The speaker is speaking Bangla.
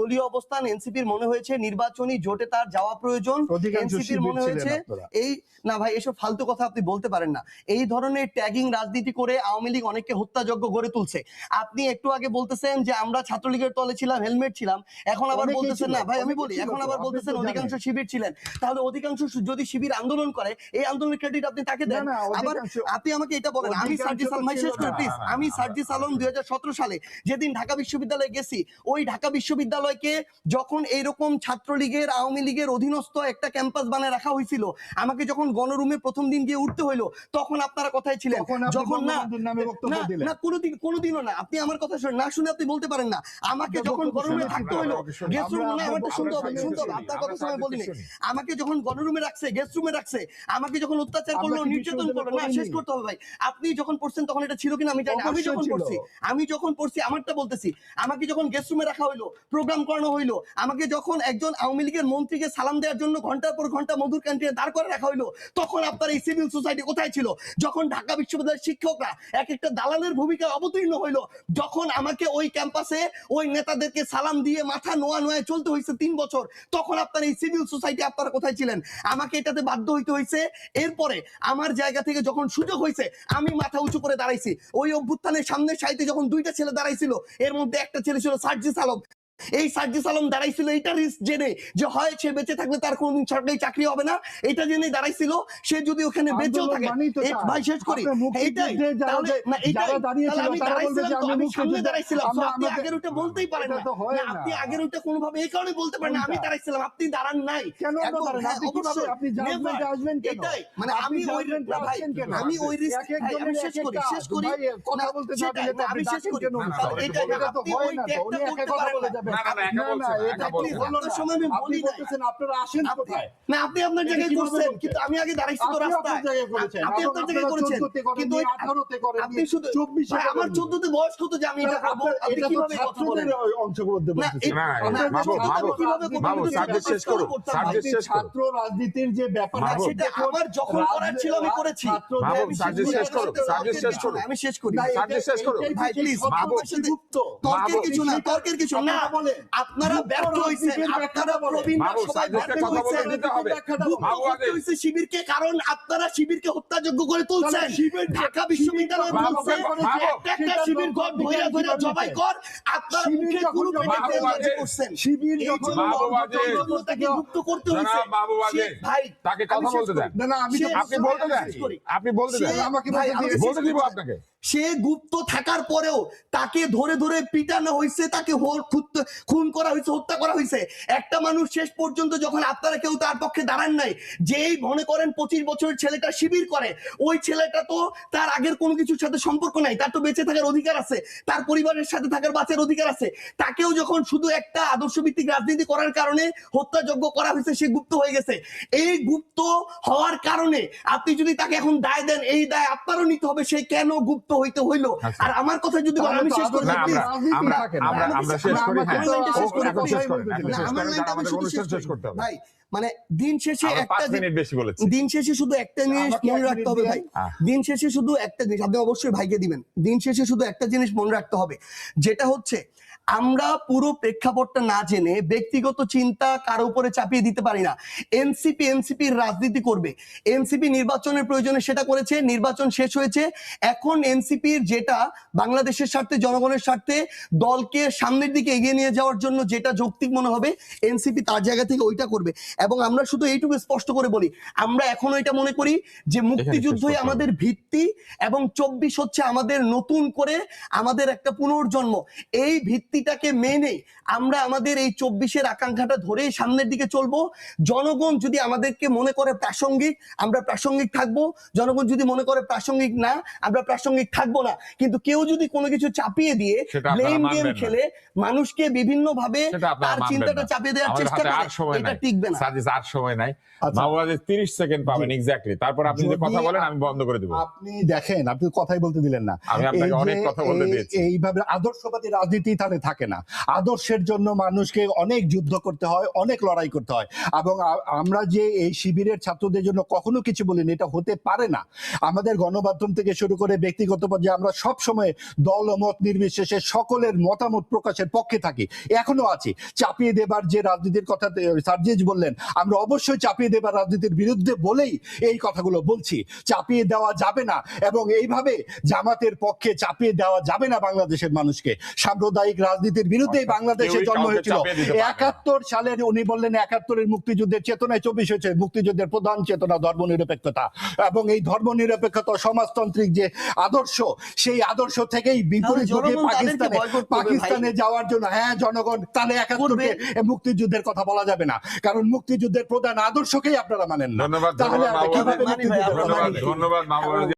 দলীয় অবস্থান এনসিপির মনে হয়েছে নির্বাচনী জোটে তার যাওয়া প্রয়োজন। এনসিপির মনে হয়েছে এই না ভাই, এসব ফালতু কথা আপনি বলতে পারেন না। এই ধরনের ট্যাগিং রাজনীতি করে আওয়ামী লীগ অনেককে হত্যাযজ্ঞ গড়ে তুলছে। আপনি একটু আগে বলতেছেন যে আমরা ছাত্রলীগের তলে ছিলাম, হেলমেট ছিলাম, এখন আবার বলতেছেন না ভাই, আমি বলি এখন আবার বলতেছেন অধিকাংশ শিবির ছিলেন। তাহলে অধিকাংশ যদি শিবির আন্দোলন করে, এই আন্দোলনের ক্রেডিট আপনি তাকে দেন। আবার আপনি আমাকে এটা বলেন, আমি সার্জিস আলম, ভাই শেষ করে প্লিজ, আমি সার্জিস আলম 2017 সালে যেদিন ঢাকা বিশ্ববিদ্যালয়ে গেছি, ওই ঢাকা বিশ্ববিদ্যালয়কে যখন এইরকম ছাত্রলীগের আওয়ামী লীগের অধীনস্থ একটা ক্যাম্পাস বানায় রাখা হয়েছিল, আমাকে যখন গণরুমে প্রথম দিন গিয়ে উঠতে হইলো, তখন আপনারা কথাই ছিলেন। যখন না কোনোদিনও না, আপনি আমার কথা না শুনে আপনি বলতে পারেন না। আমাকে যখন গণরুমে থাকতে হইলো, গেস্ট রুম না, আমারটা শুনতে হবে, আপনার কথা সময় বলিনি। আমাকে যখন গণরুমে রাখছে, গেস্ট রুমে রাখছে, আমাকে যখন অত্যাচার করলো, নির্যাতন করলো, না শেষ করতে হবে ভাই। আপনি যখন পড়ছেন তখন এটা ছিল কিনা আমি জানি। আমি যখন পড়ছি আমারটা বলতেছি, আমাকে যখন গেস্ট রুমে রাখা হইলো, প্রোগ্রাম করানো হইলো, আমাকে যখন একজন আওয়ামী লীগের মন্ত্রীকে সালাম দেওয়ার জন্য ঘন্টার পর ঘন্টা মধুর ক্যান্টিনে দাঁড় করে রাখা হইলো, তখন আপনার এই সিভিল সোসাইটি কোথায় ছিল? যখন ঢাকা বিশ্ববিদ্যালয়ের শিক্ষকরা এক একটা দালালের ভূমিকা অবতীর্ণ হইলো, যখন আমাকে ওই ক্যাম্পাসে ওই নেতাদেরকে সালাম দিয়ে মাথা নোয়ায় চলতে হয়েছে 3 বছর, তখন আপনার এই সিভিল সোসাইটি আপনারা কোথায় ছিলেন? আমাকে এটাতে বাধ্য হইতে হয়েছে। এরপরে আমার জায়গা থেকে যখন সুযোগ হয়েছে, আমি মাথা উঁচু করে দাঁড়াইছি। ওই অভ্যুত্থানের সামনের সাইতে যখন 2টা ছেলে দাঁড়াইছিল, এর মধ্যে একটা ছেলে ছিল সার্জিস আলম। এই সার্জিস আলম দাঁড়াইছিল এইটা রিস্ক জেনে যে হয় সে বেঁচে থাকলে তার কোনদিন সরকারি চাকরি হবে না, এটা জেনে দাঁড়াইছিল। সে যদি ওখানে বেঁচেও থাকে, ভাই শেষ করি, এইটাই তাহলে না, এইটাই আমি দাঁড়াইছিলাম, তো আমি সামনে দাঁড়াইছিলাম। আপনি আগের ওটা বলতেই পারেন না, আপনি আগের ওটা কোনোভাবে এই কারণে বলতে পারেন না, আমি দাঁড়াইছিলাম, আপনি দাঁড়ান নাই। অবশ্যই এটাই মানে আমি ওই ভাই, আমি ওই রিস্ক, আমি শেষ করি কথা বলতে আমি শেষ করি, এটা আপনি ওই ট্যাগটা করতে পারেন না। আপনি আপনার জায়গায় করছেন, কিন্তু আমি আগে দাঁড়াইছি তো রাস্তায়। আপনি আপনার জায়গায় করেছেন, কিন্তু আপনি শুধু আমার 14তে বয়স কত যে আমি এটা করব? আপনি কিভাবে কথা বলেন? ছাত্র রাজনীতির যে ব্যাপার, সেটা আমার যখন করার ছিল আমি করেছি। আমি শেষ করি ভাই, প্লিজ। তর্কের কিছু না, আপনারা ব্যর্থ হইছেন, আপনারা প্রবীণরা সবাই ব্যর্থ হইছে শিবিরকে, কারণ আপনারা শিবিরকে হত্যাযোগ্য করে তুলছেন। ঢাকা বিশ্ববিদ্যালয় বলছে একটা শিবির ঘর ধইরা জবাই কর, আপনারা মুখে গুরু পেটে করছেন। শিবির যখন তাকে মুক্ত করতে হইছে, ভাই তাকে কথা বলতে দেন। না আমি আপনি বলতে দেন, আপনি বলতে দেন, আমাকে বলতে দিব আপনাকে। সে গুপ্ত থাকার পরেও তাকে ধরে ধরে পিটানো হয়েছে, তাকে খুন করা হয়েছে, হত্যা করা হয়েছে। একটা মানুষ শেষ পর্যন্ত যখন আপনারা কেউ তার পক্ষে দাঁড়ান নাই, যেই মনে করেন 25 বছরের ছেলেটা শিবির করে, ওই ছেলেটা তো তার আগের কোনো কিছুর সাথে সম্পর্ক নাই, তার তো বেঁচে থাকার অধিকার আছে, তার পরিবারের সাথে থাকার বাঁচার অধিকার আছে। তাকেও যখন শুধু একটা আদর্শভিত্তিক রাজনীতি করার কারণে হত্যাযোগ্য করা হয়েছে, সে গুপ্ত হয়ে গেছে। এই গুপ্ত হওয়ার কারণে আপনি যদি তাকে এখন দায় দেন, এই দায় আপনারও নিতে হবে, সে কেন গুপ্ত হইতে হইলো। আর আমার কথা যদি আমি শেষ করি, ভাই, মানে দিন শেষে শুধু একটা জিনিস মনে রাখতে হবে ভাই, দিন শেষে শুধু একটা জিনিস আপনি অবশ্যই ভাইকে দিবেন, দিন শেষে শুধু একটা জিনিস মনে রাখতে হবে, যেটা হচ্ছে আমরা পুরো প্রেক্ষাপটটা না জেনে ব্যক্তিগত চিন্তা কারো উপরে চাপিয়ে দিতে পারি না। এনসিপির রাজনীতি করবে, এনসিপি নির্বাচনের প্রয়োজনে সেটা করেছে, নির্বাচন শেষ হয়েছে। এখন এনসিপির যেটা বাংলাদেশের স্বার্থে, জনগণের স্বার্থে, দলকে সামনের দিকে এগিয়ে নিয়ে যাওয়ার জন্য যেটা যৌক্তিক মনে হবে, এনসিপি তার জায়গা থেকে ওইটা করবে। এবং আমরা শুধু এইটুকু স্পষ্ট করে বলি, আমরা এখনো এটা মনে করি যে মুক্তিযুদ্ধই আমাদের ভিত্তি এবং 24 হচ্ছে আমাদের নতুন করে আমাদের একটা পুনর্জন্ম। এই ভিত্তিটাকে মেনে আমরা আমাদের এই 24-এর আকাঙ্ক্ষাটা ধরে সামনের দিকে চলবো। জনগণ যদি আমাদেরকে মনে করে প্রাসঙ্গিক, আমরা প্রাসঙ্গিক থাকবো। জনগণ যদি মনে করে প্রাসঙ্গিক না, আমরা প্রাসঙ্গিক থাকবো না। কিন্তু কেউ যদি কোনো কিছু চাপিয়ে দিয়ে ব্লেম গেম খেলে মানুষকে বিভিন্ন ভাবে তার চিন্তাটা চাপিয়ে দেওয়ার চেষ্টা করে, এটা টিকবে না। আর সময় নাই, মাওলানা 30 সেকেন্ড পাবেন এক্স্যাক্টলি, তারপর আপনি যে কথা বলেন আমি বন্ধ করে দেব। আপনি দেখেন, আপনি কথাই বলতে দিলেন না, আমি আপনাকে অনেক কথা বলতে দিয়েছি। এইভাবে আদর্শবাদী রাজনীতি তাহলে থাকে না। আদর্শের জন্য মানুষকে অনেক যুদ্ধ করতে হয়, অনেক লড়াই করতে হয়। এবং আমরা যে এই শিবিরের ছাত্রদের জন্য কখনো কিছু বলিনি, এটা হতে পারে না। আমাদের গণমাধ্যম থেকে শুরু করে ব্যক্তিগত পর্যায়ে আমরা সব সময় দল ও মত নির্বিশেষে সকলের মতামত প্রকাশের পক্ষে থাকি, এখনো আছি। চাপিয়ে দেবার যে রাজনীতির কথা সার্জিস বললেন, আমরা অবশ্যই চাপিয়ে দেবার রাজনীতির বিরুদ্ধে বলেই এই কথাগুলো বলছি। চাপিয়ে দেওয়া যাবে না, এবং এইভাবে জামাতের পক্ষে চাপিয়ে দেওয়া যাবে না বাংলাদেশের মানুষকে। সাম্প্রদায়িক রাজনীতির বিরুদ্ধেই বাংলাদেশের জন্ম হয়েছিল। ৭১ সালের উনি বললেন ৭১-এর মুক্তিযুদ্ধের চেতনায় ২৪ হয়েছে। মুক্তিযুদ্ধের প্রধান চেতনা ধর্মনিরপেক্ষতা, এবং এই ধর্মনিরপেক্ষতা সমাজতান্ত্রিক যে আদর্শ, সেই আদর্শ থেকেই বিপরীত পাকিস্তানে যাওয়ার জন্য, হ্যাঁ জনগণ, তাহলে ৭১-কে মুক্তিযুদ্ধের কথা বলা যাবে না, কারণ মুক্তিযুদ্ধের প্রধান আদর্শকেই আপনারা মানেন না। ধন্যবাদ, তাহলে আমরা কিভাবে ধন্যবাদ।